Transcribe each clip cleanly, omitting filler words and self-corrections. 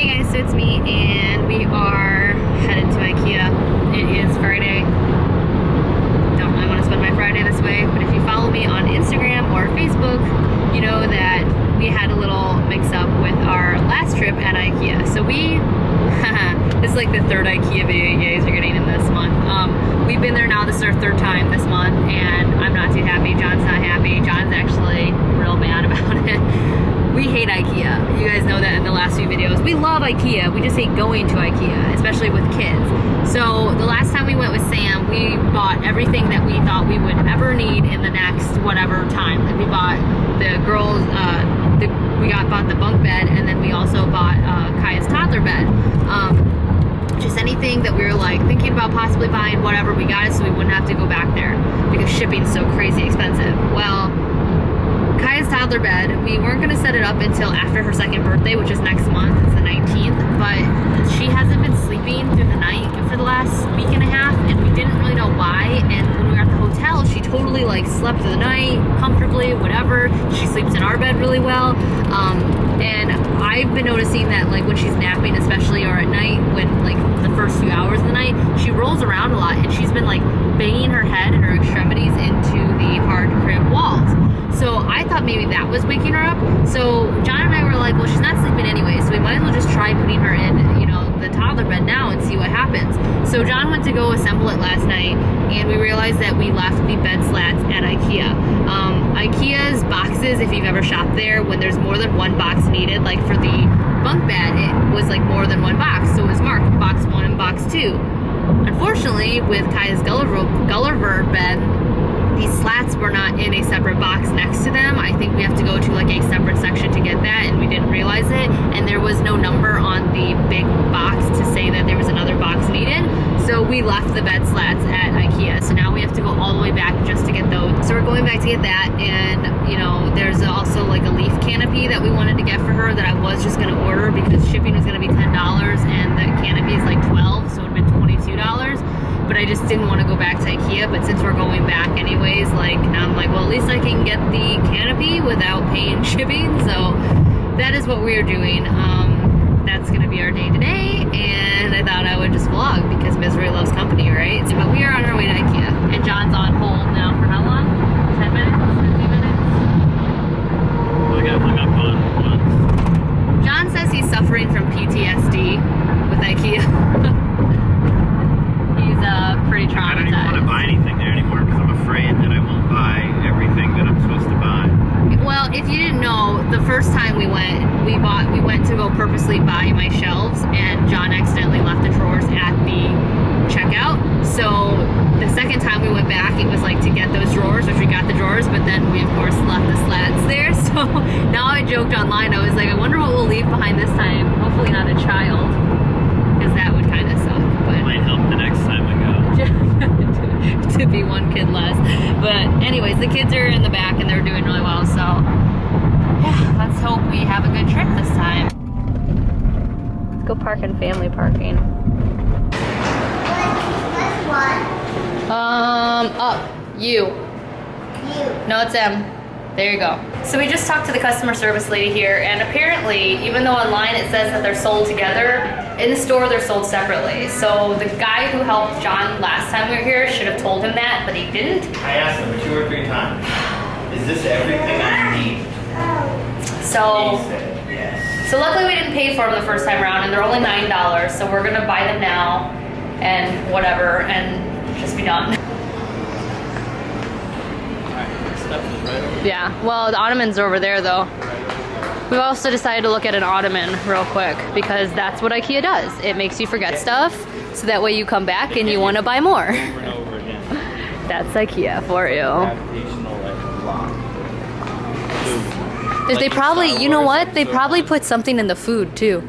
Hey guys, so it's me, and we are headed to Ikea. It is Friday. Don't really want to spend my Friday this way, but if you follow me on Instagram or Facebook, you know that we had a little mix-up with our last trip at Ikea. So this is like the third Ikea video you guys are getting in this month. We've been there now, this is our third time this month, and I'm not too happy. John's not happy. John's actually real mad about it. We hate Ikea. You guys know that in the last few videos. We love Ikea. We just hate going to Ikea, especially with kids. So the last time we went with Sam, we bought everything that we thought we would ever need in the next whatever time. Like we bought the girls, bought the bunk bed, and then we also bought Kaya's toddler bed. Just anything that we were like thinking about possibly buying, whatever, we got it so we wouldn't have to go back there because shipping's so crazy expensive. Well, Kaya's toddler bed, we weren't going to set it up until after her second birthday, which is next month. It's the 19th, but she hasn't been sleeping through the night for the last week and a half, and we didn't really know why. And when we were at the hotel, she totally like slept through the night comfortably, whatever. She sleeps in our bed really well. And I've been noticing that like when she's napping, especially, or at night, when like the first few hours of the night, she rolls around a lot, and she's been like banging her head and her extremities into the hard crib walls. So I thought maybe that was waking her up. So John and I were like, well, she's not sleeping anyway, so we might as well just try putting her in, you know, the toddler bed now and see what happens. So John went to go assemble it last night, and we realized that we left the bed slats at Ikea. Ikea's boxes, if you've ever shopped there, when there's more than one box needed, like for the bunk bed, it was like more than one box. So it was marked box 1 and box 2. Unfortunately, with Kaya's Gulliver bed, these slats were not in a separate box next to them. I think we have to go to like a separate section to get that, and we didn't realize it. And there was no number on the big box to say that there was another box needed. So we left the bed slats at Ikea. So now we have to go all the way back just to get those. So we're going back to get that, and you know, there's also like a leaf canopy that we wanted to get for her that I was just gonna order because shipping was gonna be $10 and the canopy is like $12, so it would have been $22. But I just didn't want to go back to Ikea. But since we're going back anyways, like now I'm like, well, at least I can get the canopy without paying shipping. So that is what we're doing. That's gonna be our day today, and I thought I would just vlog because misery loves company, right? But we are on our way to Ikea, and John's on hold now for how long? 10 minutes? 15 minutes? I got hung up on once. John says he's suffering from PTSD with Ikea. Pretty traumatized. I don't even want to buy anything there anymore because I'm afraid that I won't buy everything that I'm supposed to buy. Well, if you didn't know, the first time we went to go purposely buy my shelves, and John accidentally left the drawers at the checkout. So the second time we went back, it was like to get those drawers, which we got the drawers, but then we of course left the slats there. So now I joked online, I was like, I wonder what we'll leave behind this time. Hopefully not a child, because that would kind of suck. But Might help the next time I go. to be one kid less. But anyways, the kids are in the back and they're doing really well, so yeah, let's hope we have a good trip this time. Let's go park in family parking. Up. You. No, it's M. There you go. So we just talked to the customer service lady here, and apparently, even though online it says that they're sold together, in the store they're sold separately. So the guy who helped John last time we were here should have told him that, but he didn't. I asked him 2 or 3 times, is this everything I need? So, He said yes. so luckily we didn't pay for them the first time around, and they're only $9, so we're gonna buy them now, and whatever, and just be done. Yeah, well, the ottomans are over there though. We've also decided to look at an ottoman real quick because that's what Ikea does. It makes you forget stuff, so that way you come back and you want to buy more. Over and over again. That's Ikea for you. Gravitational like lock. They probably, you know what? They probably put something in the food too.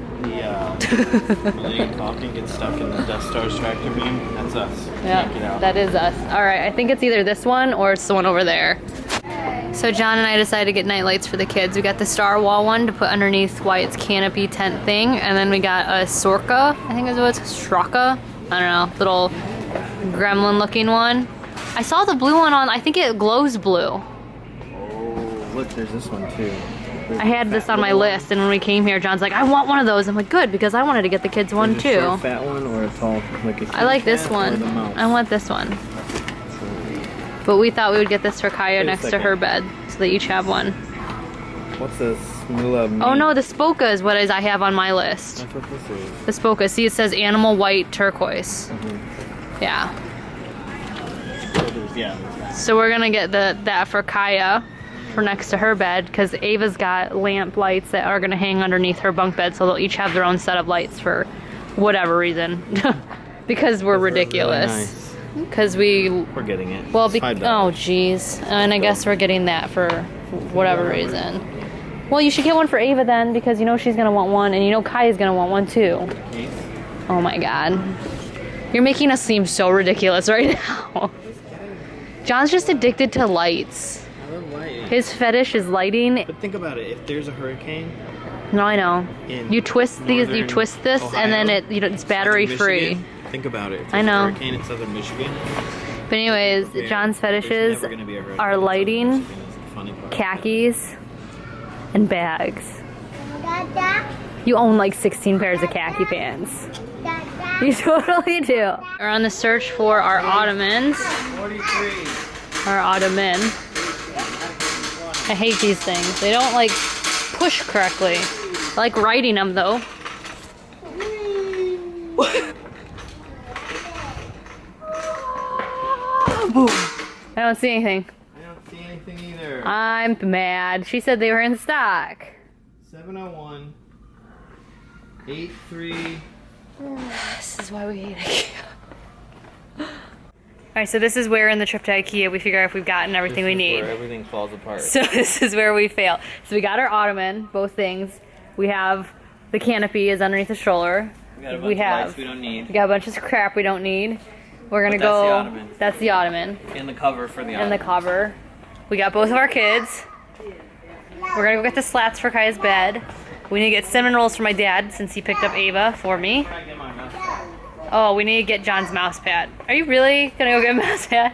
The Millennium Falcon gets stuck in the Death Star's tractor beam. That's us. Yeah, Can't get out. that is us. All right, I think it's either this one or it's the one over there. So John and I decided to get night lights for the kids. We got the Star Wall one to put underneath Wyatt's canopy tent thing, and then we got a Sorka, I think is what it's, Straka, I don't know, little gremlin looking one. I saw the blue one on, I think it glows blue. Oh, look, there's this one too. I had this on my list, and when we came here, John's like, I want one of those. I'm like, good, because I wanted to get the kids one Is it too. a short, fat one or a tall, like a I like this cat or one. the mouse? I want this one. But we thought we would get this for Kaya Wait a next to second. her bed, so they each have one. What's this? Mula Oh no, the Spoka is what I have on my list. That's what this is. The Spoka. See, it says animal white turquoise. Mm-hmm. Yeah. Yeah. So we're gonna get that for Kaya for next to her bed, because Ava's got lamp lights that are gonna hang underneath her bunk bed, so they'll each have their own set of lights for whatever reason. Because we're ridiculous. Because We're getting it. well, It's $5. oh geez, and I guess we're getting that for whatever reason. Well, you should get one for Ava then, because you know she's gonna want one, and you know Kaya's gonna want one too. Oh my god. You're making us seem so ridiculous right now. John's just addicted to lights. I love lighting. His fetish is lighting. But think about it. If there's a hurricane, No, I know. You twist these, you northern twist this, and then Ohio, it's battery southern free. Michigan, think about it. If I there's a know. hurricane in southern Michigan. But anyways, prepare. John's There's fetishes never gonna be a hurricane are in southern lighting, Michigan is the funny part. khakis, and bags. You own like 16 pairs of khaki pants. You totally do. We're on the search for our ottomans. 43. Our ottoman. I hate these things. They don't like push correctly. I like riding them though. I don't see anything. I don't see anything either. I'm mad. She said they were in stock. 701 83. This is why we hate IKEA. Alright, so this is where in the trip to IKEA we figure out if we've gotten everything we need. Where everything falls apart. So this is where we fail. So we got our ottoman, both things. We have the canopy is underneath the stroller. We got a bunch of lights we don't need. We got a bunch of crap we don't need. We're gonna But that's go. the ottoman. That's the ottoman. And the cover for the And the cover. We got both of our kids. We're gonna go get the slats for Kaya's bed. We need to get cinnamon rolls for my dad since he picked up Ava for me. Oh, we need to get John's mouse pad. Are you really gonna go get a mouse pad?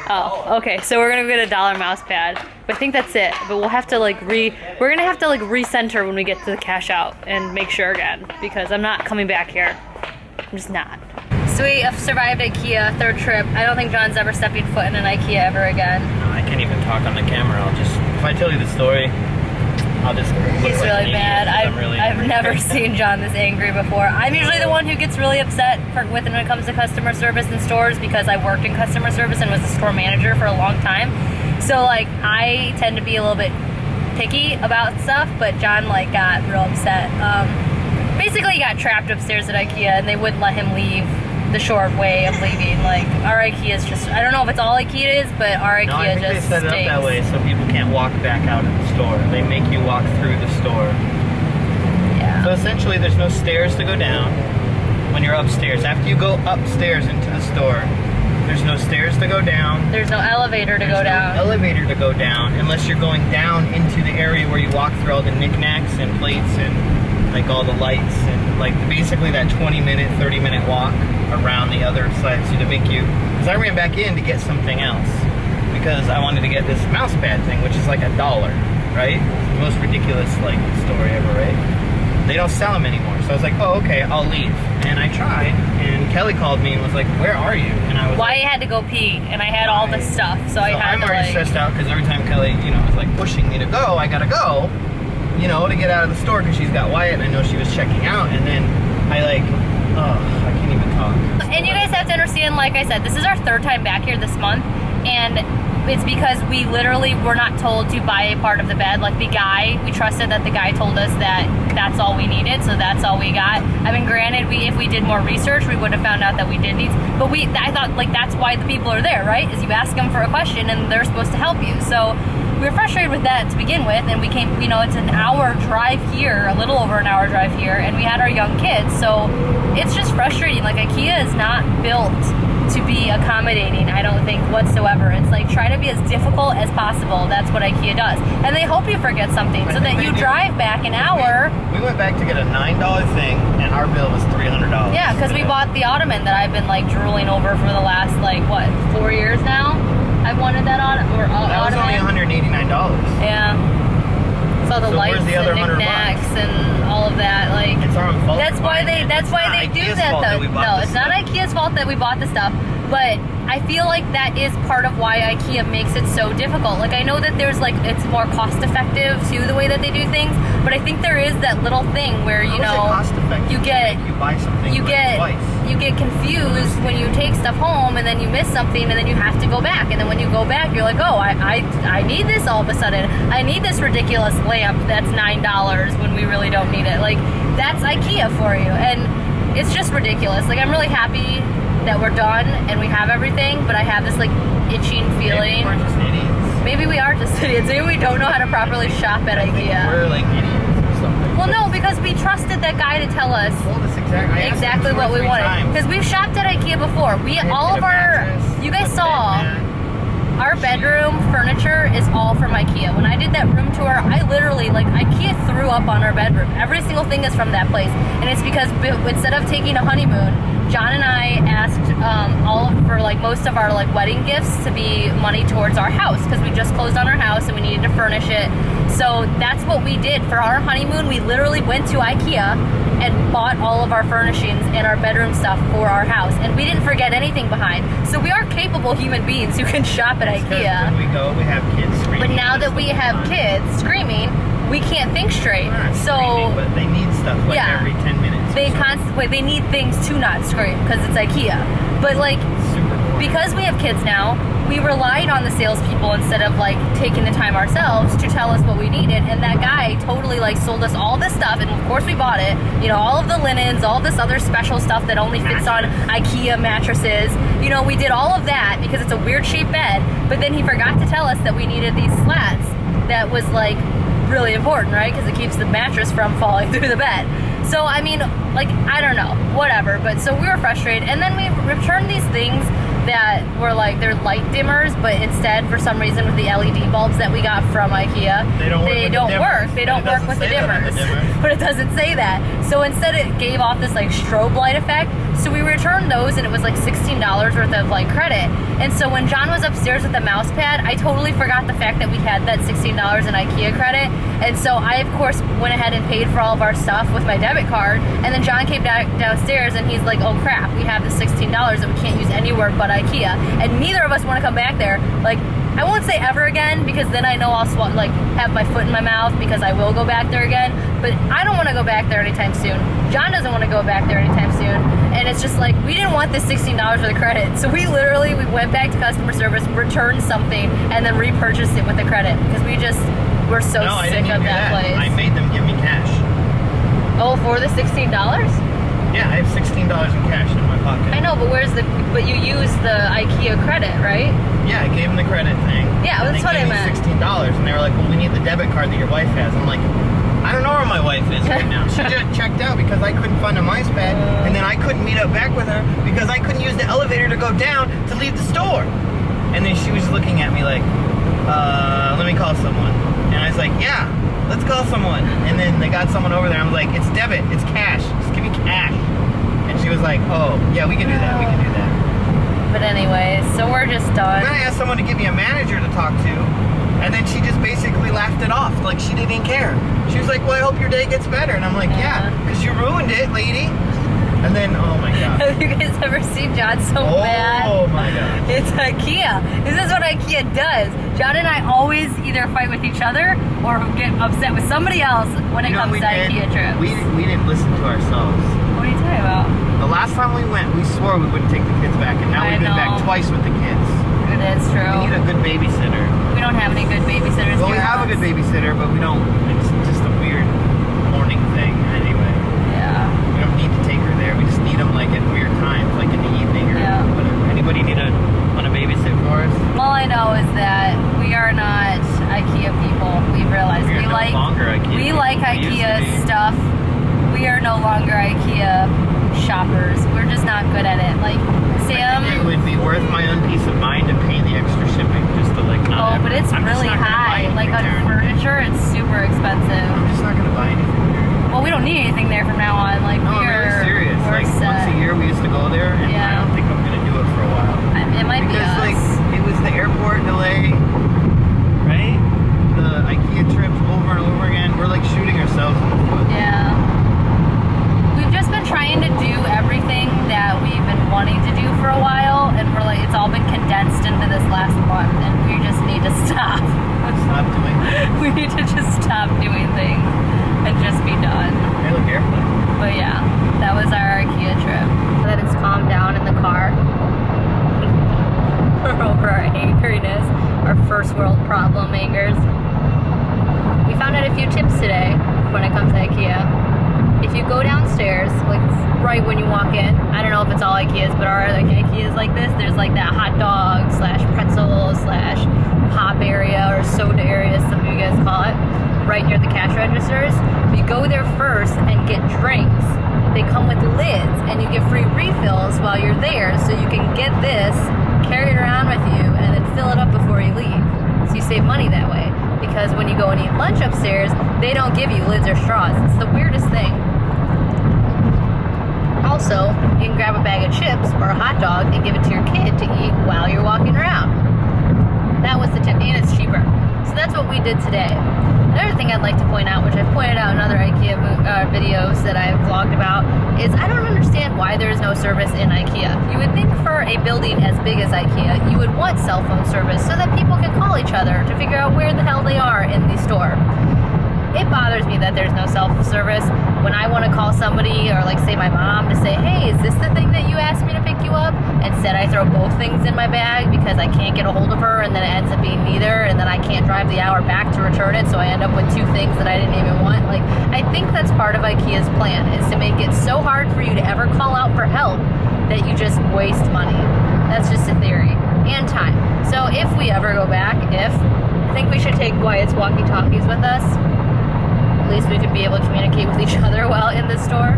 Oh, okay. So we're gonna go get a $1 mouse pad. But I think that's it. But we'll have to we're gonna have to recenter when we get to the cash out and make sure again, because I'm not coming back here. I'm just not. So we have survived IKEA, third trip. I don't think John's ever stepping foot in an IKEA ever again. No, I can't even talk on the camera. If I tell you the story, I'll just look He's like really an mad. idiot, 'cause I'm really I've angry. never seen John this angry before. I'm usually the one who gets really upset when it comes to customer service in stores, because I worked in customer service and was a store manager for a long time. So like I tend to be a little bit picky about stuff, but John got real upset. Basically he got trapped upstairs at IKEA and they wouldn't let him leave the short way of leaving. Our IKEA is just, I don't know if it's all IKEA is, but our IKEA No, I think they just set it up that way so people can't walk back out of the store. They make you walk through the store. Yeah. So essentially there's no stairs to go down when you're upstairs. After you go upstairs into the store, there's no stairs to go down. There's no elevator to go down. No elevator to go down unless you're going down into the area where you walk through all the knickknacks and plates and all the lights and basically that 20-minute, 30-minute walk around the other side, so to make you, because I ran back in to get something else because I wanted to get this mouse pad thing, which is like $1, right? The most ridiculous story ever, right? They don't sell them anymore, so I was like, oh, okay, I'll leave. And I tried, and Kelly called me and was like, where are you? And I was Wyatt had to go pee, and I had all this stuff, so I had I'm to already stressed out because every time Kelly, was pushing me to go, I gotta go, to get out of the store because she's got Wyatt, and I know she was checking out, and then I can't even talk. And you guys have to understand, like I said, this is our third time back here this month, and it's because we literally were not told to buy a part of the bed. We trusted that the guy told us that that's all we needed, so that's all we got. I mean, granted, if we did more research, we would have found out that we did need, but I thought, that's why the people are there, right? Is you ask them for a question, and they're supposed to help you. So we were frustrated with that to begin with, and we came, it's an hour drive here, a little over an hour drive here, and we had our young kids, so it's just frustrating. IKEA is not built to be accommodating, I don't think, whatsoever. It's try to be as difficult as possible. That's what IKEA does. And they hope you forget something, so that you drive back an hour. We went back to get a $9 thing, and our bill was $300. Yeah, because we bought the ottoman that I've been drooling over for the last 4 years now. I've wanted that That was only $189. Yeah. all the So lights where's the other and $100? knickknacks and all of that. Like, It's our own fault. that's why they do Ikea's that fault though. we bought No, this it's not stuff. IKEA's fault that we bought the stuff, but I feel like that is part of why IKEA makes it so difficult. Like, I know that there's like, it's more cost effective too, the way that they do things, but I think there is that little thing where, you know, cost effective you to get, make you buy something you like get, twice. you get confused when you take stuff home and then you miss something and then you have to go back, and then when you go back you're like, oh, I need this all of a sudden. I need this ridiculous lamp that's $9 when we really don't need it. Like, that's IKEA for you, and it's just ridiculous. Like, I'm really happy that we're done and we have everything, but I have this like itching feeling. Maybe we're just idiots. Maybe we are just idiots. Maybe we don't know how to properly shop at IKEA. We're like idiots or something. Well, no, because we trusted that guy to tell us Told us exactly what we wanted. Because we've shopped at IKEA before. You guys saw our bedroom furniture is all from IKEA. When I did that room tour, I literally, like, IKEA threw up on our bedroom. Every single thing is from that place. And it's because instead of taking a honeymoon, John and I asked for like most of our like wedding gifts to be money towards our house, because we just closed on our house and we needed to furnish it. So that's what we did for our honeymoon. We literally went to IKEA and bought all of our furnishings and our bedroom stuff for our house, and we didn't forget anything behind. So we are capable human beings who can shop at IKEA. When we go, we have kids screaming. But now that we have kids screaming, we can't think straight. So but they need stuff like every 10 minutes. They need things to not scream because it's IKEA. But like, because we have kids now, we relied on the salespeople instead of like taking the time ourselves to tell us what we needed. And that guy totally like sold us all this stuff, and of course we bought it. You know, all of the linens, all this other special stuff that only fits on IKEA mattresses. You know, we did all of that because it's a weird shaped bed. But then he forgot to tell us that we needed these slats. That was like really important, right? Because it keeps the mattress from falling through the bed. So, I mean, like, I don't know, whatever. But so we were frustrated. And then we returned these things that were like, they're light dimmers, but instead, for some reason, with the LED bulbs that we got from IKEA, they don't work. They don't work with the dimmers. But it doesn't say that. So instead, it gave off this like strobe light effect. So we returned those, and it was like $16 worth of like credit. And so when John was upstairs with the mouse pad, I totally forgot the fact that we had that $16 in IKEA credit. And so I, of course, went ahead and paid for all of our stuff with my debit card. And then John came downstairs, and he's like, oh crap, we have the $16 that we can't use anywhere but IKEA. And neither of us want to come back there. Like, I won't say ever again, because then I know I'll like have my foot in my mouth, because I will go back there again. But I don't want to go back there anytime soon. John doesn't want to go back there anytime soon. And it's just like, we didn't want this $16 for the credit. So we went back to customer service, returned something, and then repurchased it with the credit, because we're so sick of that place. I made them give me cash. Oh, for the $16? Yeah, I have $16 in cash in my pocket. I know, but but you use the IKEA credit, right? Yeah, I gave them the credit thing. Yeah, that's what I meant. $16, and they were like, well, we need the debit card that your wife has. I'm like, I don't know where my wife is right now. She just checked out because I couldn't find a mice pad, and then I couldn't meet up back with her because I couldn't use the elevator to go down to leave the store. And then she was looking at me like, let me call someone. And I was like, yeah, let's call someone. And then they got someone over there. I was like, it's debit, it's cash, just give me cash. And she was like, oh, yeah, we can do that, we can do that. But anyway, so we're just done. And then I asked someone to give me a manager to talk to, and then she just basically laughed it off, like she didn't care. She was like, well, I hope your day gets better. And I'm like, yeah, because you ruined it, lady. And then, oh my God. Have you guys ever seen John so mad? Oh my God. It's IKEA. This is what IKEA does. John and I always either fight with each other or get upset with somebody else when it comes to IKEA trips. We didn't listen to ourselves. What are you talking about? The last time we went, we swore we wouldn't take the kids back, and now we've been back twice with the kids. It is true. We need a good babysitter. We don't have any good babysitters. Well, we have a good babysitter, but we don't. It's just a weird morning thing anyway. Yeah. We don't need to take her there. We just need them like at weird times, like in the evening or whatever. Anybody want to babysit for us? All I know is that we are not IKEA people. We've realized we like IKEA stuff. We are no longer IKEA shoppers. We're just not good at it. Like Sam, it would be worth my own peace of mind to pay the extra shipping just to like not. Oh, but it's really high. Like on furniture, it's super expensive. I'm just not gonna buy anything there. Well, we don't need anything there from now on. Like no, I'm really serious. Like once a year we used to go there, and I don't think I'm gonna do it for a while. It might be us. Because like it was the airport delay, right? The IKEA trips over and over again. wanting to do for a while, and we're like, it's all been condensed into this last month, and we just need to stop. Stop doing things. We need to just stop doing things and just be done. Hey, look here. But yeah, that was our IKEA trip. That it's calmed down in the car. Over our angriness, our first world problem makers. We found out a few tips today when it comes to IKEA. If you go downstairs, like right when you walk in, I don't know if it's all IKEAs, but our like IKEAs like this, there's like that hot dog slash pretzel slash pop area or soda area, some of you guys call it, right near the cash registers. You go there first and get drinks. They come with lids, and you get free refills while you're there, so you can get this, carry it around with you, and then fill it up before you leave. So you save money that way. Because when you go and eat lunch upstairs, they don't give you lids or straws. It's the weirdest thing. Also, you can grab a bag of chips or a hot dog and give it to your kid to eat while you're walking around. That was the tip, and it's cheaper. So that's what we did today. Another thing I'd like to point out, which I've pointed out in other IKEA videos that I've vlogged about, is I don't understand why there is no service in IKEA. You would think for a building as big as IKEA, you would want cell phone service so that people can call each other to figure out where the hell they are in the store. It bothers me that there's no cell phone service. When I want to call somebody, or like say my mom, to say, hey, is this the thing that you asked me to pick you up? Instead I throw both things in my bag because I can't get a hold of her, and then it ends up being neither, and then I can't drive the hour back to return it, so I end up with two things that I didn't even want. Like, I think that's part of IKEA's plan, is to make it so hard for you to ever call out for help that you just waste money. That's just a theory. And time. So if we ever go back, I think we should take Wyatt's walkie-talkies with us. At least we could be able to communicate with each other while in the store.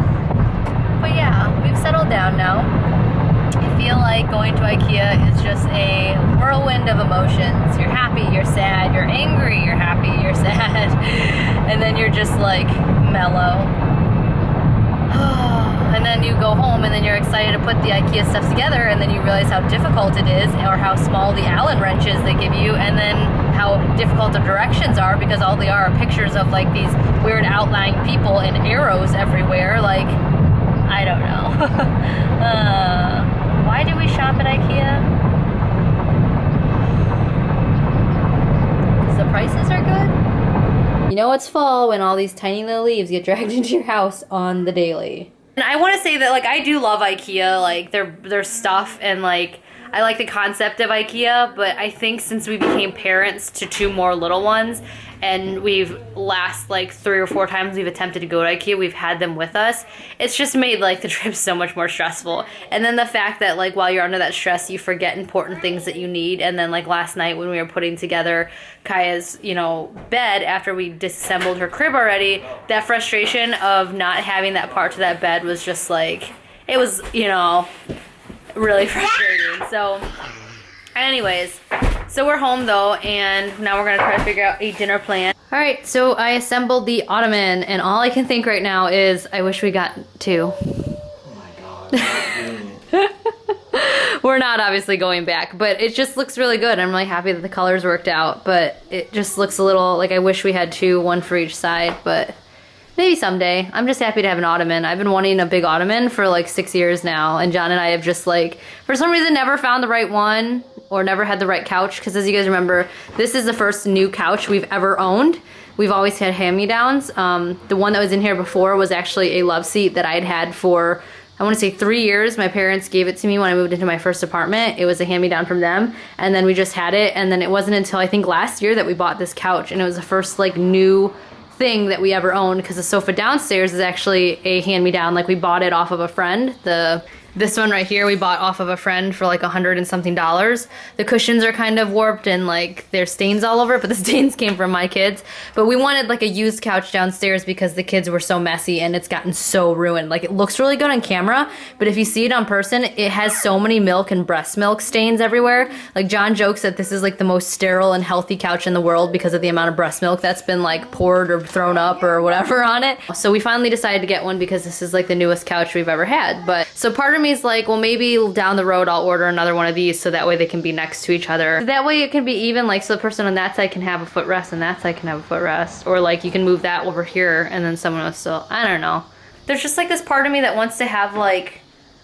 But yeah, we've settled down now. I feel like going to IKEA is just a whirlwind of emotions. You're happy, you're sad, you're angry, you're happy, you're sad, and then you're just like mellow. And then you go home and then you're excited to put the IKEA stuff together, and then you realize how difficult it is, or how small the Allen wrenches they give you, and then how difficult the directions are, because all they are pictures of like these weird outlying people and arrows everywhere. Like, I don't know. Why do we shop at IKEA? Because the prices are good? You know it's fall when all these tiny little leaves get dragged into your house on the daily. And I want to say that, like, I do love IKEA, like, their stuff, and, like, I like the concept of IKEA, but I think since we became parents to two more little ones, and we've last, like, 3 or 4 times we've attempted to go to IKEA, we've had them with us, it's just made, like, the trip so much more stressful. And then the fact that, like, while you're under that stress, you forget important things that you need. And then, like, last night when we were putting together Kaya's, you know, bed after we disassembled her crib already, that frustration of not having that part to that bed was just, like, it was, you know, really frustrating. So anyways, so we're home though, and now we're gonna try to figure out a dinner plan. All right, so I assembled the ottoman, and all I can think right now is I wish we got 2. Oh my god. We're not obviously going back, but it just looks really good. I'm really happy that the colors worked out, but it just looks a little like I wish we had 2, 1 for each side, but maybe someday. I'm just happy to have an ottoman. I've been wanting a big ottoman for like 6 years now, and John and I have just, like, for some reason never found the right one, or never had the right couch, because as you guys remember, this is the first new couch we've ever owned. We've always had hand-me-downs. The one that was in here before was actually a love seat that I'd had for, I want to say 3 years. My parents gave it to me when I moved into my first apartment. It was a hand-me-down from them, and then we just had it, and then it wasn't until I think last year that we bought this couch, and it was the first, like, new thing that we ever owned, because the sofa downstairs is actually a hand-me-down. Like, we bought it off of a friend. This one right here we bought off of a friend for like $100 and something. The cushions are kind of warped and like there's stains all over it, but the stains came from my kids. But we wanted like a used couch downstairs because the kids were so messy and it's gotten so ruined. Like, it looks really good on camera, but if you see it on person, it has so many milk and breast milk stains everywhere. Like, John jokes that this is like the most sterile and healthy couch in the world because of the amount of breast milk that's been like poured or thrown up or whatever on it. So we finally decided to get one because this is like the newest couch we've ever had. But so part of me is like, well, maybe down the road I'll order another one of these so that way they can be next to each other. That way it can be even, like, so the person on that side can have a footrest and that side can have a footrest. Or like you can move that over here and then someone will still, I don't know. There's just like this part of me that wants to have like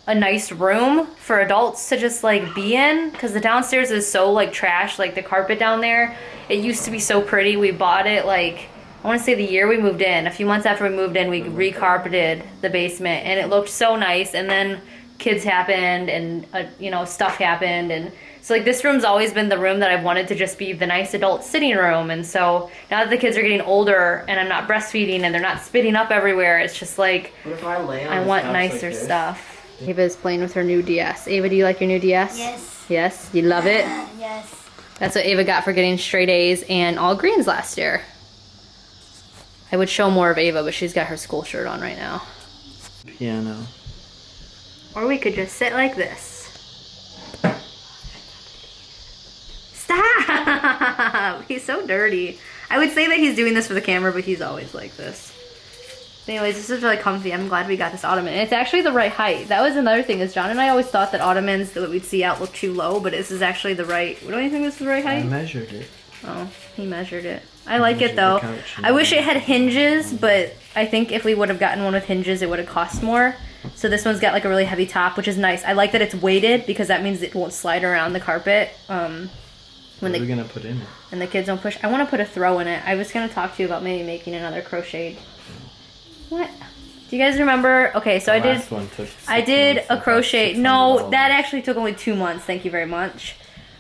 a nice room for adults to just like be in, because the downstairs is so like trash. Like the carpet down there, it used to be so pretty. We bought it like, I want to say the year we moved in. A few months after we moved in, we recarpeted the basement and it looked so nice. And then kids happened and you know, stuff happened, and so like this room's always been the room that I've wanted to just be the nice adult sitting room. And so now that the kids are getting older and I'm not breastfeeding and they're not spitting up everywhere, it's just like, What if I lay on I this want couch nicer like this? stuff. Ava's playing with her new DS. Ava, do you like your new DS? Yes. Yes? You love it? Yes. That's what Ava got for getting straight A's and all greens last year. I would show more of Ava, but she's got her school shirt on right now. Piano. Or we could just sit like this. Stop! He's so dirty. I would say that he's doing this for the camera, but he's always like this. Anyways, this is really comfy. I'm glad we got this ottoman. And it's actually the right height. That was another thing, is John and I always thought that ottomans that we'd see out look too low, but this is actually the right... Don't you think this is the right height? I measured it. Oh, he measured it. I like it measured the though. couch and I wish it had hinges, but I think if we would have gotten one with hinges, it would have cost more. So this one's got like a really heavy top, which is nice. I like that it's weighted because that means it won't slide around the carpet. When What are we gonna put in it? and the kids don't push. I want to put a throw in it. I was gonna talk to you about maybe making another crocheted. What? Do you guys remember? Okay, so I did. Last one took I 6 did months a and crochet. cost No, $600. that actually took only 2 months. Thank you very much.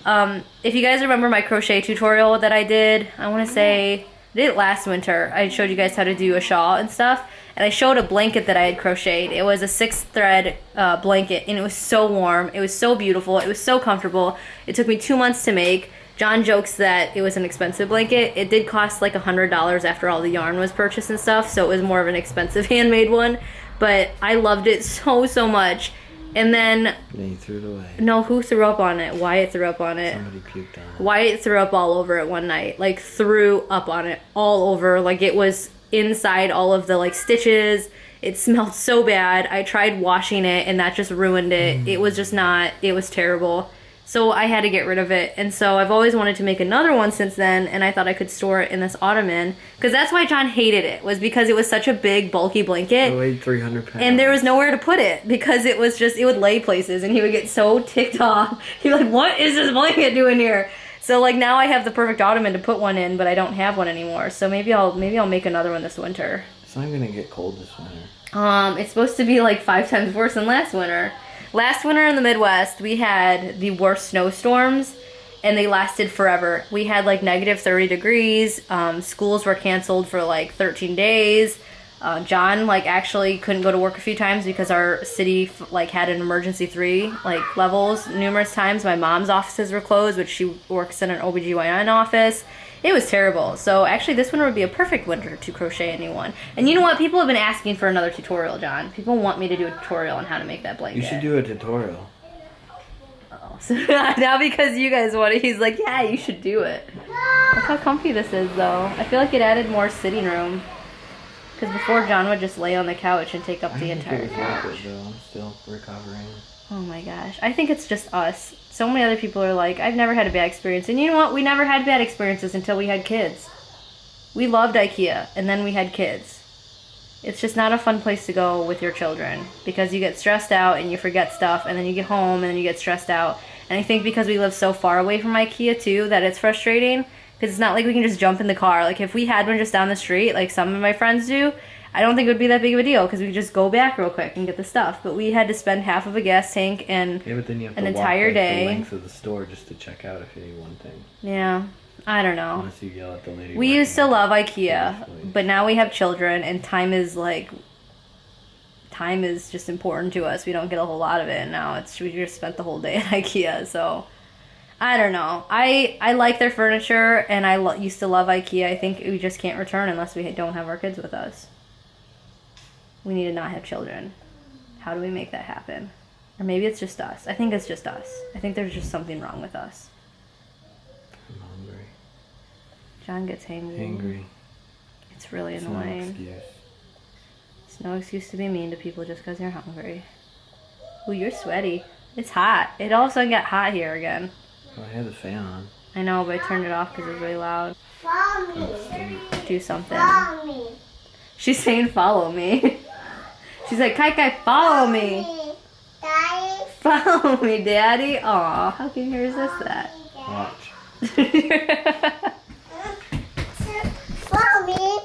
If you guys remember my crochet tutorial that I did, I want to say I did it last winter. I showed you guys how to do a shawl and stuff, and I showed a blanket that I had crocheted. It was a 6-thread blanket, and it was so warm. It was so beautiful. It was so comfortable. It took me 2 months to make. John jokes that it was an expensive blanket. It did cost like $100 after all the yarn was purchased and stuff, so it was more of an expensive handmade one. But I loved it so, so much. And then, Then you threw it away. no, who threw up on it? Wyatt threw up on it. Somebody puked on it. Wyatt threw up all over it one night. Like, threw up on it all over. Like, it was inside all of the, like, stitches. It smelled so bad. I tried washing it, and that just ruined it. It was just not, it was terrible. So I had to get rid of it. And so I've always wanted to make another one since then, and I thought I could store it in this ottoman. Because that's why John hated it, was because it was such a big, bulky blanket. It weighed 300 pounds. And there was nowhere to put it because it was just, it would lay places and he would get so ticked off. He'd be like, what is this blanket doing here? So like now I have the perfect ottoman to put one in, but I don't have one anymore. So maybe I'll make another one this winter. It's not gonna get cold this winter. It's supposed to be like 5 times worse than last winter. Last winter in the Midwest, we had the worst snowstorms and they lasted forever. We had like negative 30 degrees. Schools were canceled for like 13 days. John like actually couldn't go to work a few times because our city like had an emergency 3 like levels numerous times. My mom's offices were closed, which she works in an OBGYN office. It was terrible. So actually this winter would be a perfect winter to crochet a new one. And you know what? People have been asking for another tutorial, John. People want me to do a tutorial on how to make that blanket. You should do a tutorial. Oh, so now because you guys want it, he's like, yeah, you should do it. Look how comfy this is though. I feel like it added more sitting room. Because before John would just lay on the couch and take up the entire couch. It though. I'm still recovering. Oh my gosh. I think it's just us. So many other people are like, I've never had a bad experience. And you know what? We never had bad experiences until we had kids. We loved Ikea, and then we had kids. It's just not a fun place to go with your children because you get stressed out and you forget stuff, and then you get home and then you get stressed out. And I think because we live so far away from Ikea too, that it's frustrating because it's not like we can just jump in the car. Like if we had one just down the street, like some of my friends do, I don't think it would be that big of a deal because we could just go back real quick and get the stuff. But we had to spend half of a gas tank and Yeah, but then you have an to entire walk, like, day. the length of the store just to check out if you need one thing. yeah, I don't know. Unless you yell at the lady. We working used to at love the IKEA, place. but now we have children and time is just important to us. We don't get a whole lot of it now. We just spent the whole day at IKEA, so I don't know. I like their furniture and I used to love IKEA. I think we just can't return unless we don't have our kids with us. We need to not have children. How do we make that happen? Or maybe it's just us. I think it's just us. I think there's just something wrong with us. I'm hungry. John gets hangry. Angry. It's really It's no annoying. excuse. It's no excuse to be mean to people just because you're hungry. Ooh, you're sweaty. It's hot. It all of a sudden got hot here again. Oh, I had the fan on. I know, but I turned it off because it was really loud. Follow me. Do something. Follow me. She's saying follow me. She's like, Kai Kai, follow me. Follow me, Daddy. Aw, how can you resist that? Watch. Follow me.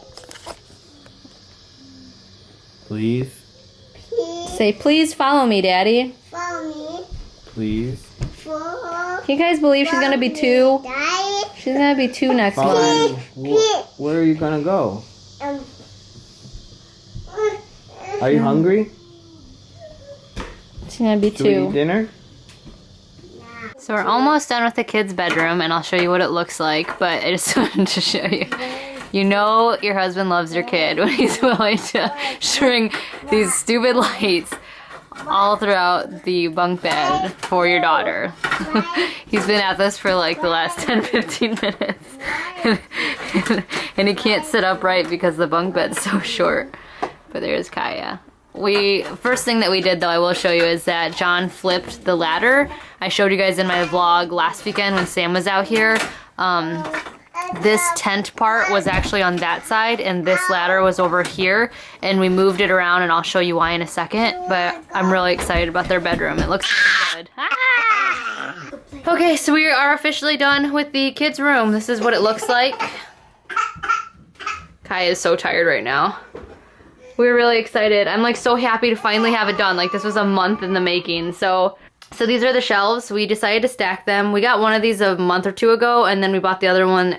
Please. Please. Say, please follow me, Daddy. Follow me. Please. Follow Can you guys believe she's gonna be 2? Daddy. She's gonna be 2 next Follow month. me. Where are you gonna go? Um, Are you hungry? She's gonna be Should we eat 2. dinner? So we're almost done with the kids' bedroom, and I'll show you what it looks like, but I just wanted to show you. You know your husband loves your kid when he's willing to string these stupid lights all throughout the bunk bed for your daughter. He's been at this for like the last 10-15 minutes. And he can't sit upright because the bunk bed's so short. But there's Kaya. First thing that we did though, I will show you, is that John flipped the ladder. I showed you guys in my vlog last weekend when Sam was out here. This tent part was actually on that side and this ladder was over here, and we moved it around, and I'll show you why in a second, but I'm really excited about their bedroom. It looks really good. Ah! Okay, so we are officially done with the kids' room. This is what it looks like. Kai is so tired right now. We're really excited. I'm like so happy to finally have it done. Like this was a month in the making. So these are the shelves. We decided to stack them. We got one of these a month or 2 ago, and then we bought the other one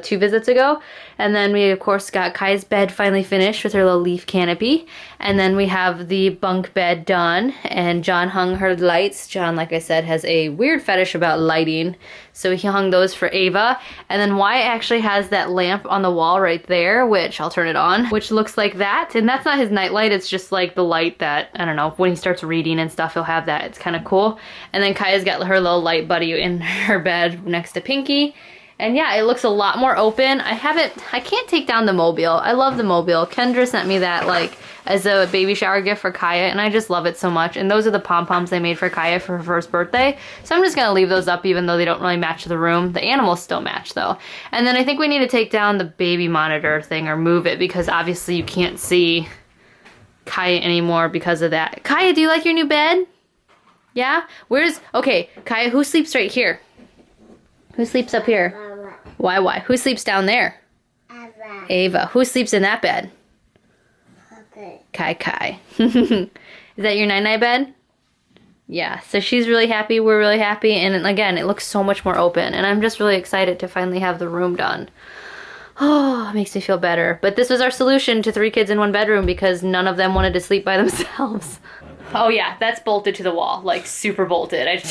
2 visits ago. And then we, of course, got Kai's bed finally finished with her little leaf canopy. And then we have the bunk bed done, and John hung her lights. John, like I said, has a weird fetish about lighting, so he hung those for Ava. And then Wyatt actually has that lamp on the wall right there, which I'll turn it on, which looks like that. And that's not his night light, it's just like the light that, I don't know, when he starts reading and stuff, he'll have that. It's kind of cool. And then Kaya's got her little light buddy in her bed next to Pinky. And yeah, it looks a lot more open. I can't take down the mobile. I love the mobile. Kendra sent me that like as a baby shower gift for Kaya, and I just love it so much. And those are the pom-poms they made for Kaya for her first birthday. So I'm just gonna leave those up even though they don't really match the room. The animals still match though. And then I think we need to take down the baby monitor thing or move it, because obviously you can't see Kaya anymore because of that. Kaya, do you like your new bed? Yeah? Okay, Kaya, who sleeps right here? Who sleeps up here? Why? Who sleeps down there? Ava. Who sleeps in that bed? Kai. Is that your night-night bed? Yeah, so she's really happy, we're really happy, and again, it looks so much more open, and I'm just really excited to finally have the room done. Oh, it makes me feel better. But this was our solution to 3 kids in 1 bedroom because none of them wanted to sleep by themselves. Oh yeah, that's bolted to the wall, like super bolted.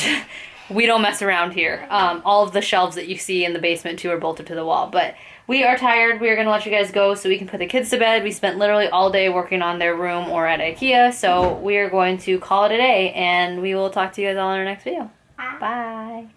We don't mess around here. All of the shelves that you see in the basement too are bolted to the wall. But we are tired. We are going to let you guys go so we can put the kids to bed. We spent literally all day working on their room or at Ikea. So we are going to call it a day, and we will talk to you guys all in our next video. Bye.